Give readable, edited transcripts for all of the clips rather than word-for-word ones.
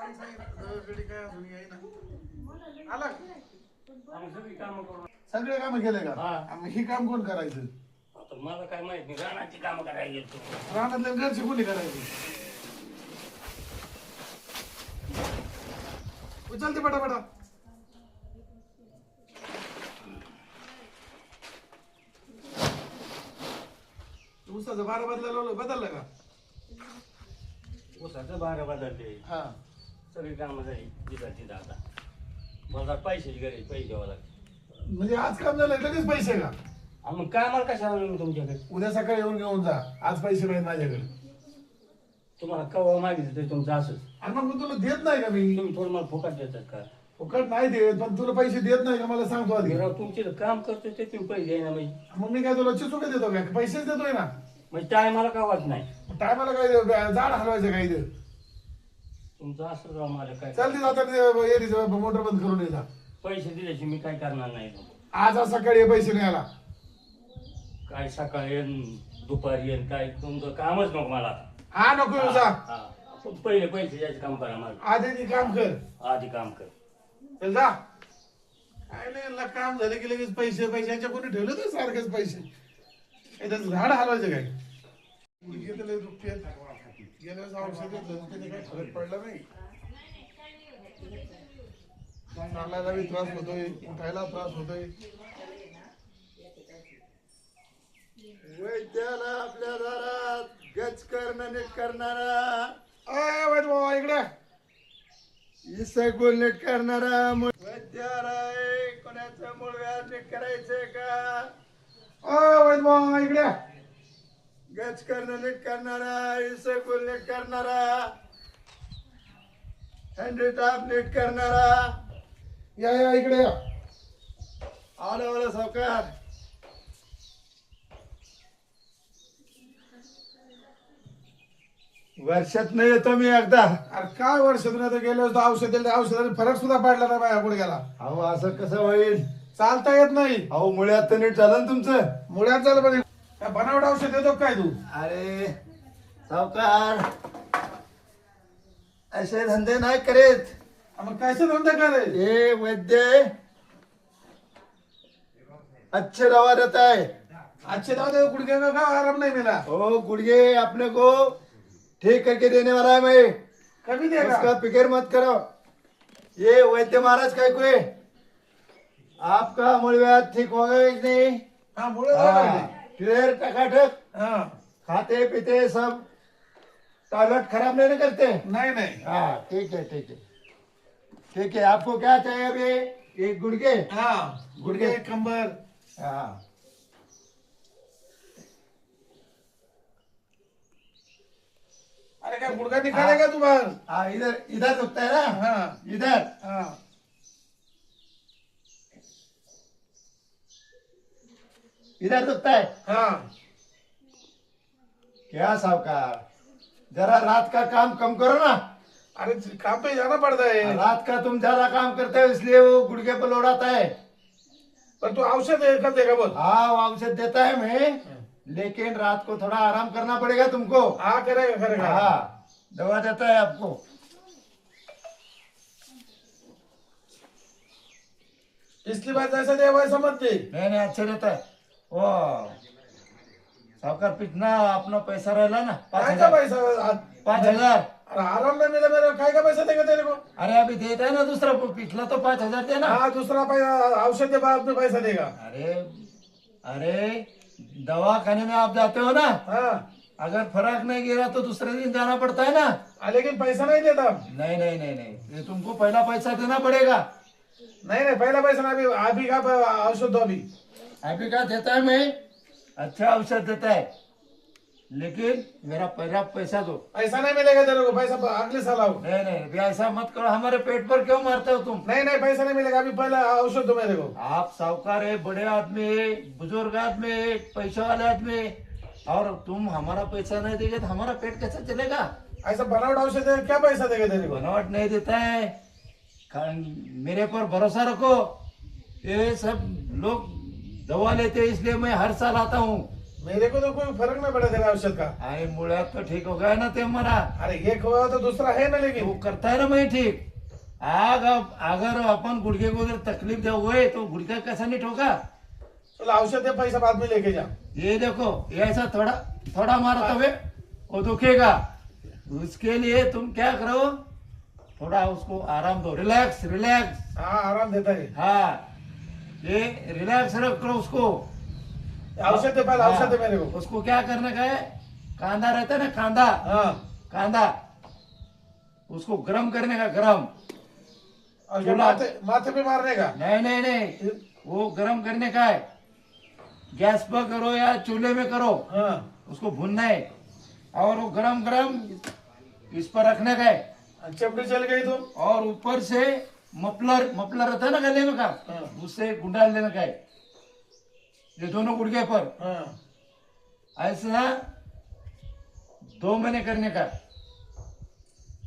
गडी काय अजून येईना आला सगळे काम केले का हा. मग ही काम कोण करायचं आता मला काय माहित नाही रानाची कामं करायला गेलो रानातल्या घरचे कोणी करायचं उचलते पटापटा उसाचं बारा बदललं का ऊसाचं बारा बदलले हा सगळी कामं झाली तिथं आता मला पैशाची गरज पैसे द्यावं लागते म्हणजे आज काम झालं लगेच पैसे का आणि मग काय मला कशाला आणू मी तुमच्याकडे उद्या सकाळी येऊन घेऊन जा आज पैसे नाहीत माझ्याकडे तुम्हाला कवा मागितलं तरी तुमचं असंच आणि मग तुला देत नाही का मी तुम्ही थोडं मला फुकट देतात का फुकट नाही देत पण तुला पैसे देत नाही का मला सांगतो आधी राव तुमचे काम करतो ते तुम्ही पैसे द्याय ना मग मी काय तुला चिचुके देतो का पैसेच देतोय ना म्हणजे टायमाला का वाट नाही टायमाला काय झाड हलवायचं काय इथं तुमचं असं राव मला काय चालते जाता मोटर बंद करून ये जा पैसे दिल्याशी मी काय करणार नाही आज सकाळी पैसे नाही आला काय सकाळी येईन दुपारी येईन काय तुमचं कामच नको मला आता. हा नको येऊ जा हा. आपण पहिले पैसे द्यायचं काम करा मला आधी काम कर आधी काम कर चल जा काय नाही याला काम झालं की लगेच पैसे पैशाच्या कोणी ठेवले तर सारखेच पैसे इथं झाड हलवायचं काय मुलगी तर लय दुखते गेल्या वेळेस औषध घेतलं त्याने काही फरक पडला नाही चालायला त्रास होतोय उठायला त्रास होतोय वैद्याला आपल्या दारात गच करणं नीट करणारा वैद बाबा इकडे इसक नीट करणारा वैद्याला कोणाचं मूळ व्याज नीट करायचंय का वैद बाबा इकडे गच करणं नीट करणारा इसक नीट करणारा हँडीटाप नीट करणारा या इकडे या आलं सावकार वर्षात नाही येतो मी एकदा अरे काय वर्षातून आता गेलो होतो औषधाने फरक सुद्धा पडला नाही माझ्या गुडघ्याला अहो असं कसं होईल चालता येत नाही अहो मुळ्यात तर नीट झालं ना तुमचं मुळ्यात झालं पण काय बनावट औषध देतो काय तू अरे सावकार असे धंदे नाही करीत मग कैसे धंदा करे ये वैद्य अच्छे दवा देता है अच्छे दादा गुडघे का आराम नहीं मिला ओ गुड़िए अपने को ठीक करके देने वाला है मैं कभी देगा उसका फिक्र मत करो ये वैद्य महाराज का कोई आपका मूलव्याध ठीक हो गया कि नहीं हाँ मुड़े लगा क्लियर टकाटक हाँ खाते पीते सब टॉयलेट खराब नहीं करते नहीं नहीं हाँ ठीक है ठीक है ठीक है आपको क्या चाहिए अभी एक गुड़के हाँ गुडघे कंबर हाँ अरे क्या गुड़का निकालेगा तू बाहर हाँ इधर इधर दुखता है ना हाँ इधर हाँ इधर दुखता है हाँ क्या साहूकार जरा रात का काम कम करो ना अरे काम पे जाना पड़ता है रात का तुम ज्यादा काम करते हो इसलिए वो गुड़के पर लोड आता है पर तू औषध कर देगा बोल हाँ वो औषध देता है मैं लेकिन रात को थोड़ा आराम करना पड़ेगा तुमको हाँ करेगा करेगा हाँ दवा देता है आपको पिछली बार जैसा दिया वैसा मत दे नहीं नहीं अच्छा रहता है वो साहूकार पिछना अपना पैसा रहला ना काय का 5,000 पैसा 5,000 अरे आराम नहीं मिला मेरे काय का पैसा देगा तेरे को अरे अभी देता है ना दूसरा पिछला तो 5,000 देना हाँ दूसरा पैसा औषध के बाद में पैसा देगा अरे अरे दवा खाने में आप जाते हो ना हाँ अगर फर्क नहीं गिरा तो दूसरे दिन जाना पड़ता है ना लेकिन पैसा नहीं देता नहीं नहीं नहीं नहीं ये तुमको पहला पैसा देना पड़ेगा नहीं नहीं पहला पैसा नहीं अभी का औषध दो अभी का देता है मैं अच्छा औषध देता है लेकिन मेरा पहला पैसा दो पैसा नहीं मिलेगा तेरे को पैसा अगले साल आओ नहीं नहीं अभी ऐसा मत करो हमारे पेट पर क्यों मारते हो तुम नहीं नहीं पैसा नहीं मिलेगा अभी पहला औषध दो मेरे को आप साहूकार है बड़े आदमी है बुजुर्ग आदमी है पैसे वाले आदमी है और तुम हमारा पैसा नहीं देगे तो हमारा पेट कैसे चलेगा ऐसा बनावट औषध है क्या पैसा देगा तेरे को बनावट नहीं देता है मेरे पर भरोसा रखो ये सब लोग दवा लेते हैं इसलिए मैं हर साल आता हूँ मेरे को तो कोई फर्क नहीं पड़ा तेरा औषध का। अरे मुड़ा तो ठीक हो गया ना ते हमारा। अरे एक हुआ तो दूसरा है ना, लेकिन वो करता है ना मैं ठीक। अगर अपन गुड़के को अगर तकलीफ दे हुए तो गुड़का कैसा नहीं ठोका। चलो औषध दे, पैसा बाद में लेके जा। ये देखो ये ऐसा थोड़ा थोड़ा मारा तबे वो दुखेगा। उसके लिए तुम क्या करो, थोड़ा उसको आराम दो, रिलैक्स रिलैक्स। हाँ आराम देता है। हाँ ये रिलैक्स रखो उसको। औषध दे पहले, औषध दे मेरे को। उसको क्या करने का है, कांदा रहता है ना कांदा, हाँ कांदा उसको गरम करने का, गरम। और क्या माथे माथे पे मारने का? नहीं नहीं नहीं, वो गरम करने का है। गैस पर करो या चूल्हे में करो, हाँ उसको भूनना है और वो गरम गरम इस पर रखने का है। चमड़ी चल गई तो? और ऊपर से मफलर मफलर रहता है ना गले में का, हाँ। उससे गुंडाल देने का है ये दोनों गुड़के पर। हाँ ऐसा 2 महीने करने का,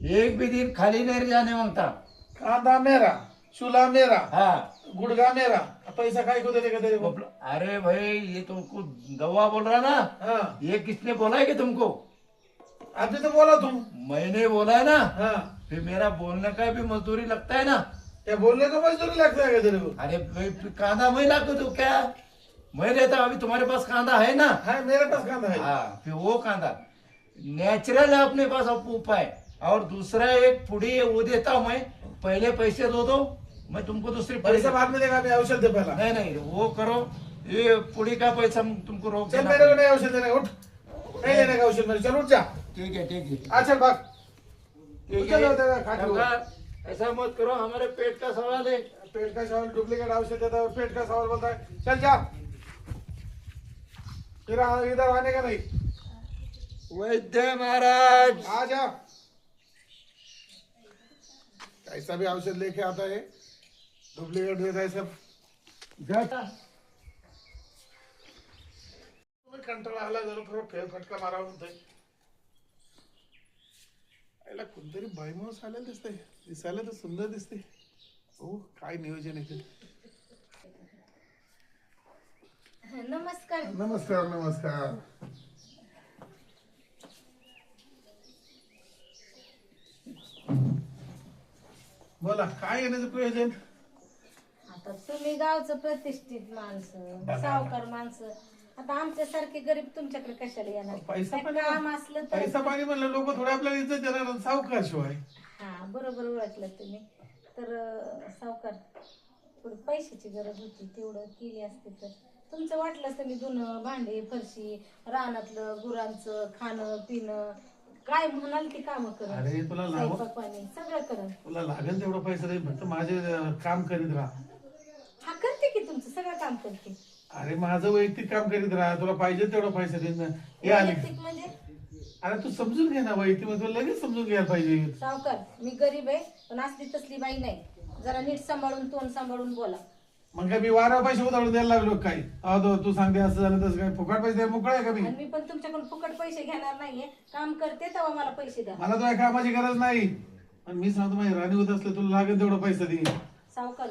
एक भी दिन खाली नहीं जाने मांगता। कांदा मेरा, चूल्हा मेरा, हाँ गुड़गा मेरा, पैसा काय को देने का तेरे को? अरे भाई ये तुमको दवा बोल रहा ना, हाँ ये किसने बोला है कि तुमको? अभी तो बोला तुम। मैंने बोला है ना, हाँ फिर मेरा बोलने का भी मजदूरी लगता है ना। क्या बोलने को मजदूरी लगता है क्या तेरे को? अरे भाई कांदा मैं ला तो क्या, मैं रहता अभी तुम्हारे पास कांदा है ना। है मेरे पास कांदा है। हाँ फिर वो कांदा नेचुरल है अपने पास उपाय। और दूसरा एक पुड़ी है वो देता हूँ मैं, पहले पैसे दो मैं तुमको दूसरी पैसा बाद में देगा, अभी औषध दे पहला। नहीं नहीं वो करो, ये पुड़ी का पैसा तुमको रोक चल देना मेरे को नहीं औषध देने का, उठ। नहीं लेने का औषध मेरे, चल उठ जा। ठीक है ठीक है अच्छा भाग। ठीक चलो है। देगा, खा के वो। ऐसा मत करो, हमारे पेट का सवाल है। पेट का सवाल डुप्लीकेट औषध देता है और पेट का सवाल बोलता है। चल जा, फिर इधर आने का नहीं। वैद्य महाराज आ जा। ऐसा भी औषध लेके आता है, डुप्लीकेट देता है सब। तुम्ही कंटाळा आला जरा, थोडा फेर फटका मारावा म्हणतोय. याला कोणतरी बाईमाऊस आलेलं दिसतंय, दिसायला तर सुंदर दिसते. हो काय नियोजन आहे ते. नमस्कार. नमस्कार नमस्कार. बोला काय येण्याचं प्रयोजन? आता तुम्ही गावचं प्रतिष्ठित माणसं, सावकार माणसं, आता आमच्यासारखे गरीब तुमच्याकडे कशाला येणार? पैसा काय काम असलं तर पैसा पाणी म्हणलं लोक थोडे आपल्याला इज्जत देणार, सावकार शिवाय. हा बरोबर ओळखलं तुम्ही. तर सावकार थोडी पैशाची गरज होती, तेवढं केली असते तर तुमचं वाटलं तर मी धुणं भांडे फरशी रानातलं गुरांचं खाणं पिणं काय म्हणाल ती काम कर. अरे तुला पाणी सगळं करा. तुला लागेल तेवढं पैसा दे, फक्त माझे काम करीत राहा. हा करते की तुमचं सगळं काम करते. अरे माझं वैयक्तिक काम करीत राहा, तुला पाहिजे तेवढं पैसा देईन ना. हे आले वैयक्तिक म्हणजे अरे तू समजून घे ना, वैयक्तिक म्हणजे तुला लगेच समजून घ्यायला पाहिजे. सावकार मी गरीब आहे पण असली तसली बाई नाही. जरा नीट सांभाळून तोंड सांभाळून बोला. मग काय मी वारा पैसे उधळून द्यायला लागलो काय? तू सांगते असं झालं तसं काय? फुकट पैसे द्यायला मोकळा आहे का मी? आणि मी पण तुमच्याकडून फुकट पैसे घेणार नाहीये. काम करते तेव्हा मला पैसे द्या. मला तुझ्या कामाची गरज नाही. आणि मी सांगतो माझी राणी होत असले तुला लागेल तेवढा पैसा दे. सावकार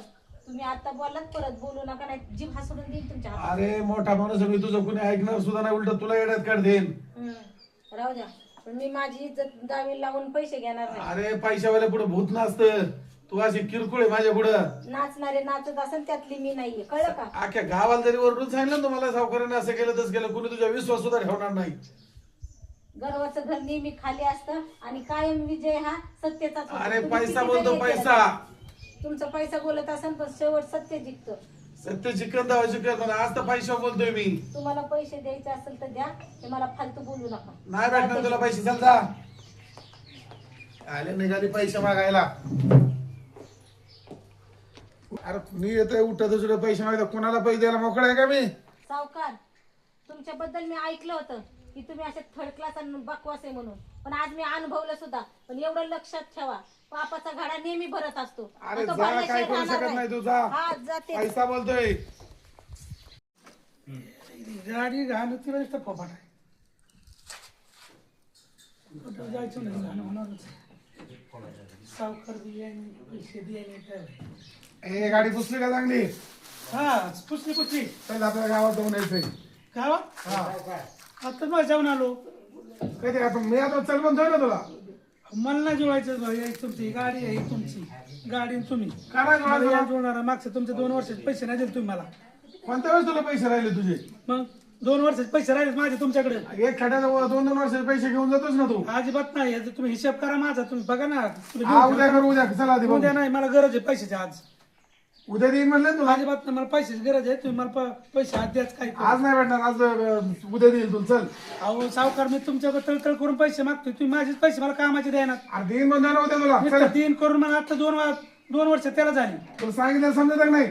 तुम्ही आता बोलात परत बोलू नका, नाही जीभ हासडून देईन तुमच्या हातात. अरे मोठा माणूस आहे मी, तुझं कुणी ऐकणार सुद्धा नाही, उलट तुला येड्यात काढ देईन. राहू द्या, पण मी माझी इज्जत दावी लावून पैसे घेणार नाही. अरे पैशावाल्या पुढे भूत नसतं, तू अशी किरकोळ आहे माझ्या पुढं. नाचणारे नाचत असेल त्यातली मी नाहीये, कळलं का? अख्ख्या गावाला जरी ओरडून सांगितलं ना तुम्हाला सावकाराने असं केलं तसं केलं, कुणी तुझ्या विश्वास सुद्धा ठेवणार नाही. गर्वाचं घर नेहमी खाली असतं आणि कायम विजय हा सत्तेचाच होतो. अरे तुम्ही पैसा किती बोलतो जरी पैसा. केलं, तुमचा पैसा बोलत असेल पण शेवट सत्य जिंकतं. सत्य चिकन दावा चिकन, पण आज तर पैसा बोलतोय मी. तुम्हाला पैसे द्यायचे असेल तर द्या, ते मला फालतू बोलू नका. नाही भेटणार तुला पैसे, चल जा. आले निघाली पैसे मागायला. अरे मी येतोय उठत तुझे पैसे मागायला, कोणाला पैसे द्यायला मोकळा आहे का मी? सावकार तुमच्याबद्दल मी ऐकलं होतं की तुम्ही असे थर्ड क्लास आणि बकवास आहे म्हणून, पण आज मी अनुभवलं सुद्धा. पण एवढं लक्षात ठेवा, पापाचा घडा नेहमी भरत असतो. अरे तो जा, भरल्याशिवाय काय करू राहणार शकत नाही तू, जा. हा जाते. पैसा बोलतोय. गाडी घाण तिला इथं फोपाट आहे. कुठं जायचं नाही, घाण होणारच. सावकार बी यायने पैसे द्यायने काय. ए गाडी पुसली का चांगली? हा पुसली पुसली. चल आपल्या गावात जाऊन यायचंय. गावात हा आता मला जाऊन आलो. कधी आता मी आता चल म्हणतोय ना तुला. मला नाही जुळायचं भाऊ, ही तुमची गाडी आहे, ही तुमची गाडी आणि तुम्ही काय नाही मला जुळायचं? या जुळणार मागचे तुमचे 2 वर्षाचे पैसे नाही दिले तुम्ही मला. कोणत्या वेळेस तुला पैसे राहिले तुझे? मग 2 वर्षाचे पैसे राहिले माझे तुमच्याकडे. एक खड्यात 2-2 वर्षाचे पैसे घेऊन जातोस ना तू. अजिबात नाही. याचा तुम्ही हिशोब करा माझा, तुम्ही बघा ना. तुम्ही हा घेऊन उद्या ठेवा. करू, उद्या चला आधी बघू. उद्या नाही, मला गरज आहे पैशाची आज. उद्या देईन म्हणले ना तुला. अजिबात नाही, मला पैशाची गरज आहे. तुम्ही मला पैसे आज द्याच काय. आज नाही भेटणार, आज उद्या देईल तुला. चल अहो सावकार, मी तुमच्याकडे तळतळ करून पैसे मागतोय, तुम्ही माझेच पैसे मला कामाचे द्यायना. अरे देईन म्हणतो ना उद्या तुला. मी चल तर दिन करून मला आता 2 वर्ष त्याला झाली. तुला सांगितलं समजत का नाही?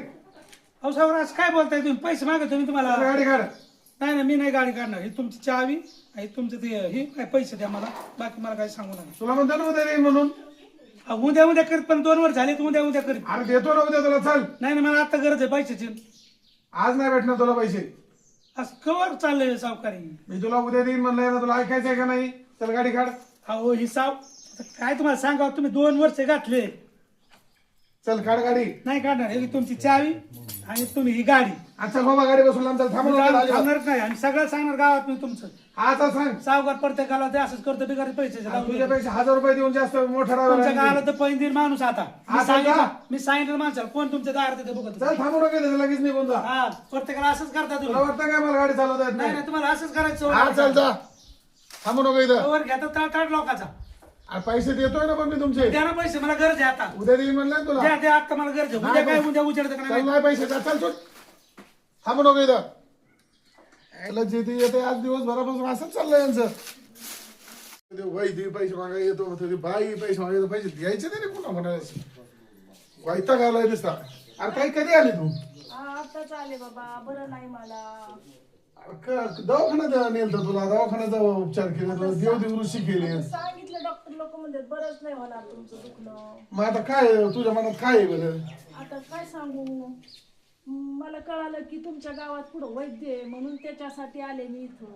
अहो सावकार, असं काय बोलताय तुम्ही? पैसे मागतो मी तुम्हाला. गाडी काढ. नाही नाही, मी नाही गाडी काढणार. ही तुमची चावी आणि तुमचं ते हे काय पैसे द्या मला, बाकी मला काय सांगू नका. तुला म्हणतो ना उद्या देईन म्हणून. अहो, उद्या करीत, पण 2 वर्ष झाले तर उद्या करीत. अरे देतो ना उद्या तुला. चल नाही नाही, मला आता गरज आहे पैशाची. आज नाही भेटणार तुला पैसे. असं कवर चाललंय सावकारी. मी तुला उद्या देईन म्हणलंय ना, तुला ऐकायचंय का नाही? चल गाडी काढ. अहो ही काय तुम्हाला सांगावं, तुम्ही 2 वर्ष घातले. चल काढ गाडी. नाही काढणार. ही तुमची चावी आणि तुम्ही ही गाडी. अच्छा बाबा गाडी बसून लांब. चल थांबून सांगणार नाही आणि सगळं सांगणार गावात मी तुमचं. हा चल सांग. सावकार प्रत्येकाला ते असंच करतो, बिगारी पैसे तुझ्यापेक्षा 1000 रुपये देऊन जास्त मोठा राहावा तुमच्या लागेल. गावाला तर पैंदीर माणूस आता. मी सांगितलं माणसाला, कोण तुमच्या दारात येते बघत. चल थांबून गेलं लगेच निघून जा. हा, प्रत्येकाला असंच करता तुला तुम्ही. वाटतं काय मला गाडी चालवता येत नाही नाही? नाही, तुम्हाला असंच करायचं. हा चल जा. थांबू नको इथं. वर घ्या तर तळतळ लोकांचा. अरे पैसे देतोय ना पण मी तुमचे. द्या ना पैसे, मला गरज आहे आता. उद्या देईन म्हणलं ना तुला. द्या द्या, आता मला गरज आहे. उद्या काय उद्या उजेडतं का चल नाही? नाही पैसे. चल चल थांबू नको इथं. याला जे ते येते आज दिवसभरापासून असंच चाललंय यांचं. वैद्य पैसे मागायला येतो, बाई पैसे मागायला येतो, पैसे द्यायचे नाही पुन्हा म्हणायला. वैताग आलाय नुसता. अरे काही कधी आली तू? आताच आले बाबा, बरं नाही मला. दवाखान्यात नेलं तुला, दवाखान्याचा उपचार केले, देव ऋषी केले. सांगितलं डॉक्टर लोक म्हणतात बरंच नाही होणार तुमचं दुखणं. मग आता काय तुझ्या मनात काय आहे बरं? आता काय सांगू, मला कळालं की तुमच्या गावात पुढं वैद्य आहे, म्हणून त्याच्यासाठी आले मी इथं.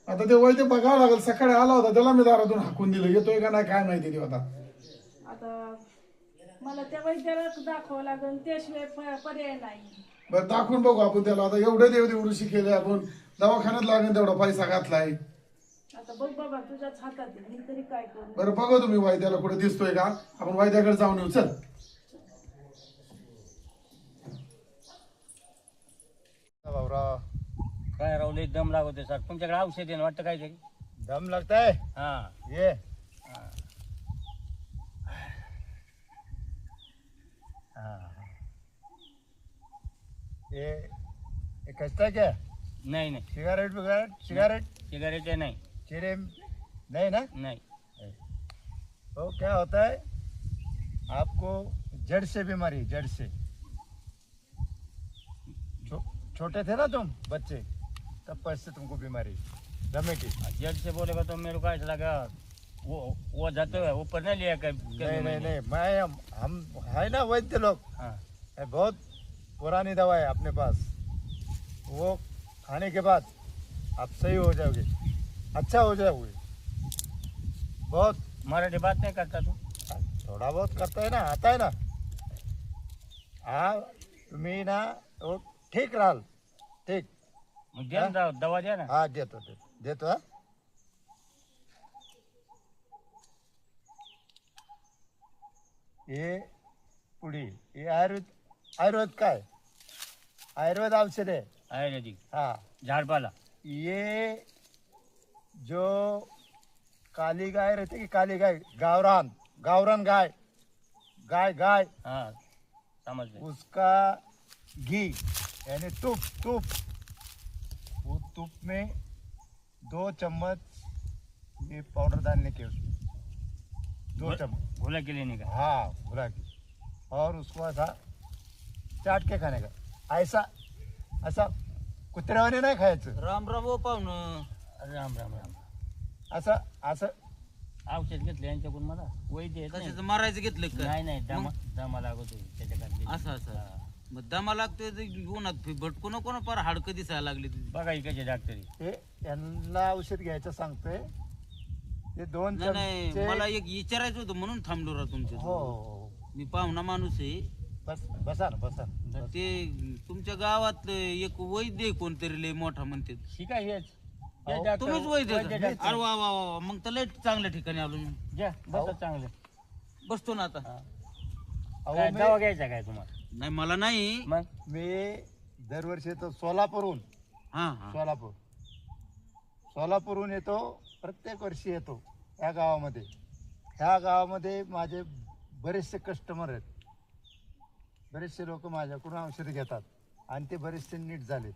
आता ते वैद्य बघावं लागेल. सकाळी आला होता, त्याला मी दारातून हाकून दिलं. येतोय का नाही काय माहिती ते. आता मला त्या वैद्याला दाखवावं लागेल, त्याशिवाय पर्याय नाही. बरं दाखवून बघू आपण त्याला. आता एवढे देव ऋषी केले आपण, दवाखान्यात लागेल तेवढा पैसा घातलाय. आता बघ बाबा, तुझ्याच हातात आहे, मी तरी काय करू. बरं बघा तुम्ही वैद्याला कुठे दिसतोय का, आपण वैद्याकडे जाऊन येऊ. चल काय राहुल, दम लागतोय सर. तुमच्याकडे औषध आहे ना वाटतं काहीतरी? दम लगता है हा ये ये कचता है क्या? नाही नाही, सिगारेट वगैरह सिगारेट सिगारेट नाही. चिरे नहीं ना? नाही. तो क्या होता है, आपको जड़ से बीमारी, जड़ से। छोटे थे ना तुम बच्चे, तब पर से तुमको बीमारी दमे की। जज से बोलेगा तो मेरे को ऐसा लगा वो जाते हुए ऊपर नहीं लिया कर। नहीं नहीं नहीं, मैं हम है ना वैद्य लोग, हाँ है बहुत पुरानी दवा है अपने पास, वो खाने के बाद आप सही हो जाओगे, अच्छा हो जाओगे। बहुत मराठी बात नहीं करता तू? थोड़ा बहुत करता है ना, आता है ना। हाँ तुम्ही ना वो ठीक राहाल, ठीक। मग द्या ना दवा द्या ना. हाँ देतो देतो देतो हाँ। ये पुड़ी, ये आयुर्वेद का है, आयुर्वेद औषध है। आयुर्वेदिक हाँ झाड़पाला. ये जो काली गाय रहती है कि काली गाय, गावरान गावरान गाय, गाय गाय हाँ समझ गए. उसका घी यानी तुप, तुप वो तुप में 2 चम्मच ये पाउडर डालने के उसमें, 2 चम्मच घोला के लेने का. हाँ भुरा की, और उसको ऐसा चाट के खाने का, ऐसा ऐसा कुत्र्यावाने नाही खायचं, राम राम ओ पाहुणं. राम राम राम. असं असं औषध घेतलं यांच्याकडून मला. वैद्य आहेत कशाचं नाही. मारायचं घेतलं का? नाही नाही दमा लागत होती त्याच्याकडे. असं असं मग दमा लागतोय तर उन्हात भटकू नको ना, पार हाडकं दिसायला लागली तुझी. बघा इकडचे डॉक्टरी. हे यांना औषध घ्यायचं सांगतोय, ते 2 नाही नाही, चमचे मला एक विचारायचं होतं म्हणून थांबलो रा तुमच्या. हो हो, हो. मी पाहुणा माणूस आहे. बस बसा ना बसा ना. ते तुमच्या गावात एक वैद्य आहे कोणतरी लय मोठा म्हणते ही काय हेच तुम्हीच वैद्य आहेत? अरे वा वा वा, मग तर लय चांगल्या ठिकाणी आलो मी. बस चांगलं बसतो ना आता. अहो, काय मी- दवा घ्यायचा काय तुम्हाला नाही मला नाही. मग मी दरवर्षी येतो सोलापूरहून. हा हा सोलापूरहून येतो, प्रत्येक वर्षी येतो या गावामध्ये. ह्या गावामध्ये माझे बरेचसे कस्टमर आहेत. बरेचसे लोक माझ्याकडून औषधं घेतात आणि ते बरेचसे नीट झाले.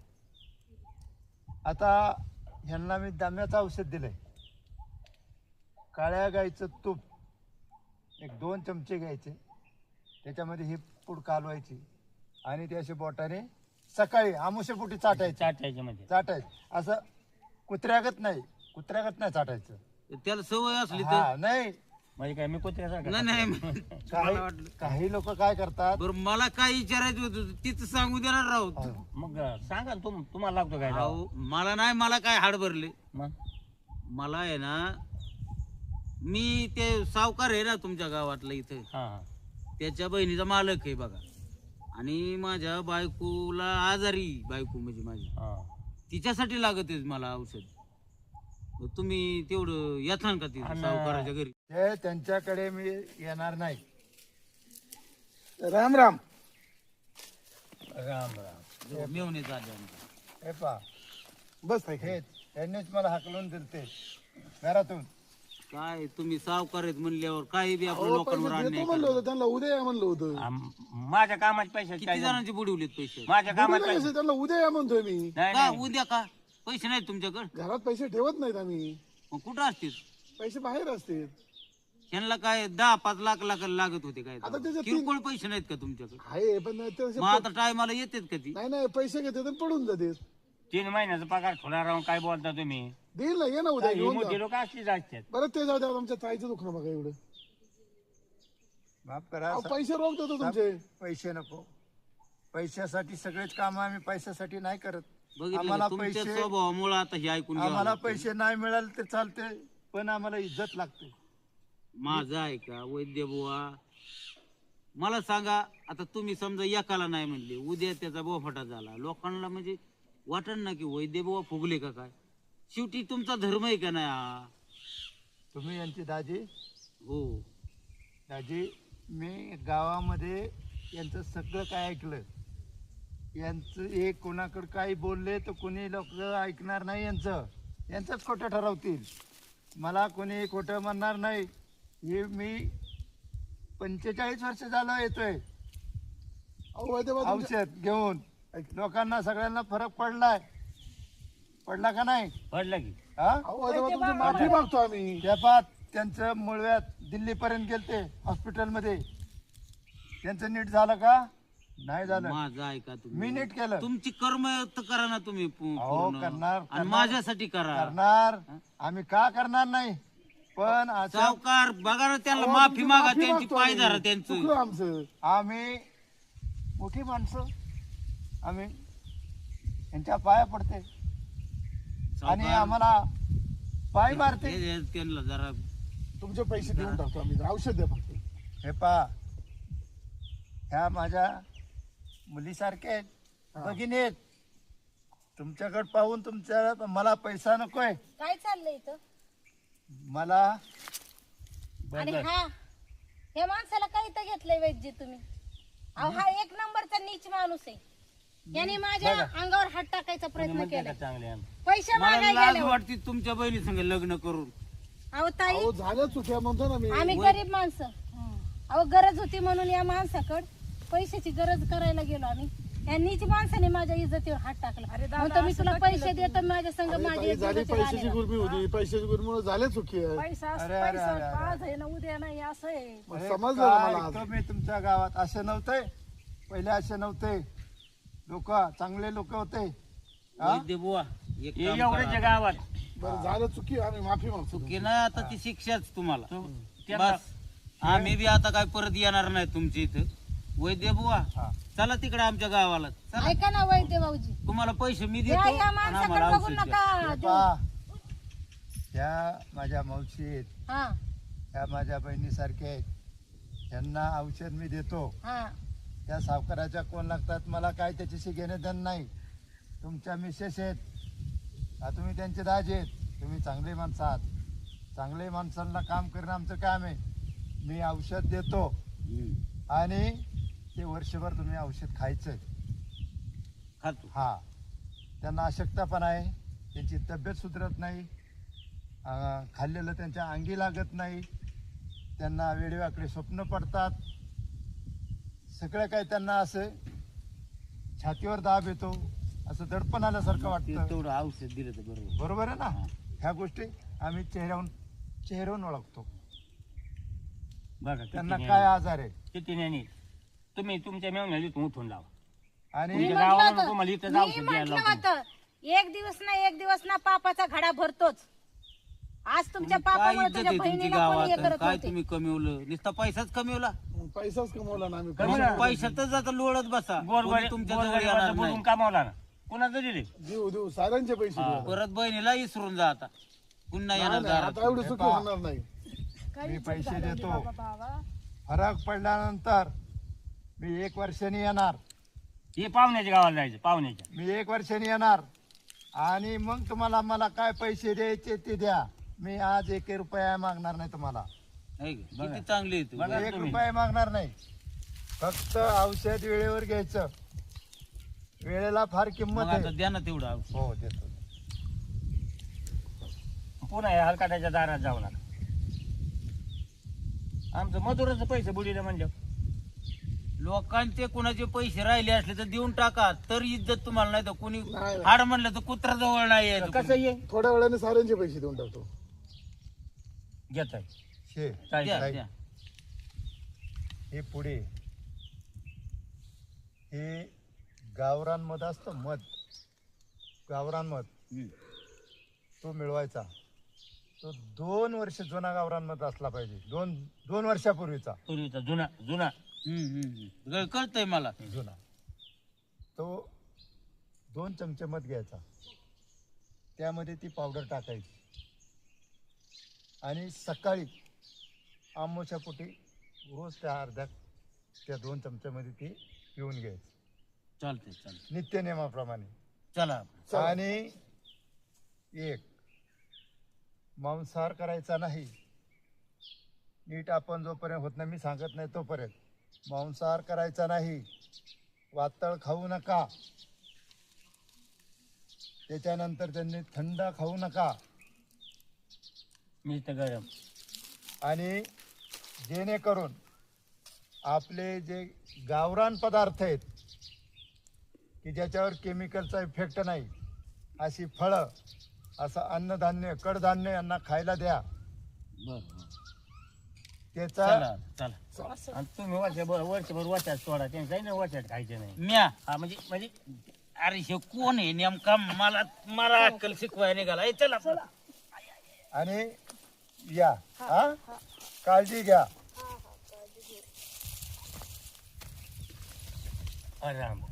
आता ह्यांना मी दम्याचं औषध दिलंय. काळ्या गाईचं तूप एक 2 चमचे घ्यायचे, त्याच्यामध्ये ही पूड कालवायची आणि ते अशी बोटाने सकाळी आमुष्यपोटी चाटायच्या मध्ये चाटायचं. असं कुत्र्यागत नाही चाटायचं. त्याला सवय असली तर. हा नाही, म्हणजे काय मी कुत्र्यासारखा नाही नाही मला वाटलं. काही लोक काय करतात, बरं मला काय विचारायचं होतं तीच सांगू देणार राहू. मग सांगा ना तुम्हाला लागतो काय दवा? अहो, मला नाही, मला काय हाड भरले. मग मला आहे ना, मी ते सावकार आहे ना तुमच्या गावातलं इथं, हा हा त्याच्या बहिणीचा मालक आहे बघा. आणि माझ्या बायकोला आजारी, बायको म्हणजे माझी, हा तिच्यासाठी लागत आहे मला औषध. मग तुम्ही तेवढं येताल का तिथं सावकाराच्या घरी? ते त्यांच्याकडे मी येणार नाही. राम राम. राम राम. मेवणे चालले आमच्या. हे पा बस आहे हेच यांनीच मला हाकलून दिलते घरातून. काय तुम्ही सावकार आहेत म्हणल्यावर काही बी आपण लोकांवर अन्याय म्हणलं करा. होतं त्यांना उद्या या म्हणलं होतं. माझ्या कामाचे पैसे किती जणांचे बुडवलेत पैसे? माझ्या कामाचे बुडवलं पैसे कसं? त्यांना उद्या या म्हणतोय मी. नाही का नाही उद्या का पैसे नाहीत तुमच्याकडे? घरात पैसे ठेवत नाहीत आम्ही. मग कुठं असतील? पैसे बाहेर असतील. त्यांना काय 10-5 लाख लागत होते काय? आता त्याच्यात किरकोळ पैसे नाहीत का तुमच्याकडे? आहे पण ते मग आता टायमाला येतात का ती? नाही पैसे घेते तर पडून जाते. 3 महिन्याचा पगार ठोला राहून काय बोलता तुम्ही? देईल ना, ये ना उद्या ही घेऊन मोठी जा. लोक असलीच असतात. बरं ते जाऊ द्या, आमच्या ताईचं दुखणं बघा एवढं. माफ करा, अहो, पैसे रोख देतो तुमचे. पैसे नको. पैशासाठी सगळेच काम आम्ही पैशासाठी नाही करत. बघितलं आम्हाला का? तुमच्या पैसे स्वभावामुळे आता हे ऐकून घ्यावं आम्हाला लागतं. पैसे नाही मिळाले तर चालते, पण आम्हाला इज्जत लागते. माझं आहे का वैद्य बुवा? मला सांगा, आता तुम्ही समजा एकाला नाही म्हणले, उद्या त्याचा बोफाटा झाला, लोकांना म्हणजे वाटण ना की वैद्य बुवा फुगले का काय? शेवटी तुमचा धर्म आहे का नाही हा? तुम्ही यांची दाजी हो. दाजी, मी गावामध्ये यांचं सगळं काय ऐकलं. यांचं एक कोणाकडे काही बोलले तर कोणी लोक ऐकणार नाही. यांचंच खोटं ठरवतील. मला कोणी खोटं म्हणणार नाही. हे मी 45 वर्ष झालं येतोय अहो वैद्य बाबा, तुमच्या- औषध घेऊन. लोकांना सगळ्यांना फरक पडला का नाही? पडलं की हा? अहो वैद्य बाबा, तुमची माफी मागतो आम्ही. त्या पात त्यांचं मुळव्यात दिल्लीपर्यंत गेलते हॉस्पिटलमध्ये. त्यांचं नीट झालं का? नाही झालं. माझं आहे का मी तुम्ही? नीट केलं. तुमची कर्म तर करा ना तुम्ही अहो, पूर्ण. करणार. आणि माझ्यासाठी करा. करणार. आम्ही का करणार नाही? पण असं सावकार बघा ना, त्यांना अहो, माफी तुमची मागा, माफी त्यांची मागतो पाय आम्ही. धरा त्यांचं. चुकलं आमचं. आम्ही मोठी माणसं, आम्ही यांच्या पाया पडते आणि सावकार, आम्हाला पाय मारते. त्यांना जरा तुमचे पैसे देऊन टाकतो आम्ही. औषध द्या फक्त. हे पा, ह्या माझ्या मुलीसारखे आहेत, भगिनी आहेत. तुमच्याकडे पाहून मला पैसा नकोय. काय चाललंय इथं? मला आणि हा या माणसाला काय इथं घेतलंय वैद्य तुम्ही? अहो हा 1 नंबरचा नीच माणूस आहे. याने माझ्या अंगावर हात टाकायचा प्रयत्न म्हणते केला. का चांगले आम्ही? पैसे मला मागायला लाज गेल्यावर. वाटते तुमच्या बहिणी संग लग्न करून. अहो ताई, अहो झाल्या चुक्या म्हणतो ना मी. आम्ही गरीब माणसं. अहो गरज होती म्हणून या माणसाकडे पैशाची गरज करायला गेलो आम्ही. या नीच माणसाने माझ्या इज्जतीवर हात टाकला. म्हणतो मी तुला पैसे देतो, माझ्या संग अरे माझी ताई, झाली इज्जत पैशाची गुरमी होती. पैशाची गुरमीमुळे झाले चुकी आहे. अरे अरे अरे आज आहे ना उद्या नाही असं आहे. मग अरे समजलं ना काय मला आज. ऐकतो मी तुमच्या गावात. असे नव्हते पहिले, असे नव्हते लोक. चांगले लोक होते. हा? वैद्य बुवा एक हे काम एवढ्याच्या करा. गावात बरं झालं चुकी, आम्ही माफी मागतो. की नाही आता ती शिक्षाच तुम्हाला. त्यांना- बस आम्ही बी आता काय परत येणार नाही तुमच्या इथं. वैद्य बुवा हा. चला तिकडे आमच्या गावाला. चला, ऐका ना वैद्य भाऊजी, तुम्हाला पैसे मी या देतो या आणि माणसाकडे आम्हाला बघून औषध द्या. नका देऊ. पहा, ह्या माझ्या मावशी आहेत, हा ह्या माझ्या बहिणीसारखे आहेत. त्यांना औषध मी देतो. हा त्या सावकाराच्या कोण लागतात मला काय त्याच्याशी घेणं देणं नाही. तुमच्या मिसेस आहेत, तुम्ही त्यांचे दाज आहेत, तुम्ही चांगले माणसं आहात. चांगले माणसांना काम करणं आमचं काम आहे. मी औषध देतो आणि ते वर्षभर तुम्ही औषध खायचं. खातो. हा, त्यांना अशक्तपणा पण आहे, त्यांची तब्येत सुधरत नाही, खाल्लेलं त्यांच्या अंगी लागत नाही, त्यांना वेडेवाकडे स्वप्न पडतात, सगळं काही त्यांना असं छातीवर दाब येतो, असं दडपण आल्यासारखं वाटतं. तेवढं औषध दिलं तर बरोबर. बरोबर आहे ना. ह्या गोष्टी आम्ही चेहऱ्यावरून ओळखतो. बघा त्यांना काय आजार आहे किती नाही तुम्ही तुमच्या मेवण्याला इथून उठून लावा. आणि मी तुमच्या म्हटलं गावाला तुम्हाला इथं जाऊ मी द्यायला म्हटलं लावतो. होतं एक दिवस ना पापाचा घडा भरतोच. आज तुमच्या काय पापामुळे इज्जत तुझ्या आहे तुमची बहिणीला कोणी हे गावात? करत काय नव्हते. तुम्ही कमवलं? नुसता पैसाच कमवला. पैसाच कमवला ना आम्ही. पैशातच आता लोळत बसा. कोणी तुमच्या जवळ येणार गोरगरिबाचं नाही. बोलून कामावला ना कुणाचं दिले देऊ देऊ साऱ्यांचे पैसे देऊ आता. परत बहिणीला विसरून जा आता. पुन्हा येणार नाही, आता दारात. एवढं सुख होणार नाही. मी पैसे देतो, फरक पडल्यानंतर मी 1 वर्षांनी येणार. हे पाहुण्याच्या गावाला जायचं पाहुण्याच्या. मी 1 वर्षांनी येणार आणि मग तुम्हाला मला काय पैसे द्यायचे ते द्या. मी आज 1 रुपया मागणार नाही तुम्हाला. आहे का? किती चांगली आहे तू. बघा 1 तुम्ही. रुपया मागणार नाही. फक्त औषध वेळेवर घ्यायचं. वेळेला फार किंमत मग आता आहे. द्या ना तेवढं औषध. हो देतो. पुन्हा हे हलकाट्याच्या दारात जाऊ नका. आमचं मजुराचं पैसे बुडीले म्हणजे लोकांचे कुणाचे पैसे राहिले असले तर देऊन टाका, तर इज्जत तुम्हाला. नाही तर कोणी नाही. हाड म्हणलं तर कुत्रा जवळ नाही यायचं. कसं ये थोड्या वेळाने साऱ्यांचे पैसे देऊन टाकतो. घेत आहे शे द्या, नाही. द्या. हे पुढे हे गावरानमध असतं मध, गावरानमध तो मिळवायचा. तो 2 वर्ष जुना गावरानमध असला पाहिजे. 2 वर्षापूर्वीचा पूर्वीचा जुना जुना. कळतंय मला. जुना. तो 2 चमचे मध घ्यायचा, त्यामध्ये ती पावडर टाकायची आणि सकाळी आंबोच्या पोटी रोज त्या 2 चमच्यामध्ये ती पिऊन घ्यायची चालतंय चालतंय. नित्य नियमाप्रमाणे. चला. आणि 1 मांसाहार करायचा नाही. नीट आपण जोपर्यंत होत नाही, मी सांगत नाही तोपर्यंत मांसाहार करायचा नाही. वातळ खाऊ नका. त्याच्यानंतर त्यांनी थंड खाऊ नका. नुसतं गरम. आणि जेणेकरून आपले जे गावरान पदार्थ आहेत की ज्याच्यावर केमिकलचा इफेक्ट नाही, अशी फळं, असं अन्नधान्य, कडधान्य यांना खायला द्या. बरं. त्याचा चला चला. आणि तुम्ही वर्षभर वाचात सोडा त्यांचं ना वाचात खायचे नाही. म्या हा म्हणजे म्हणजे अरे हे कोण आहे नेमका? मला अक्कल शिकवाय निघाला. चला. आणि या हा काळजी घ्या. आराम.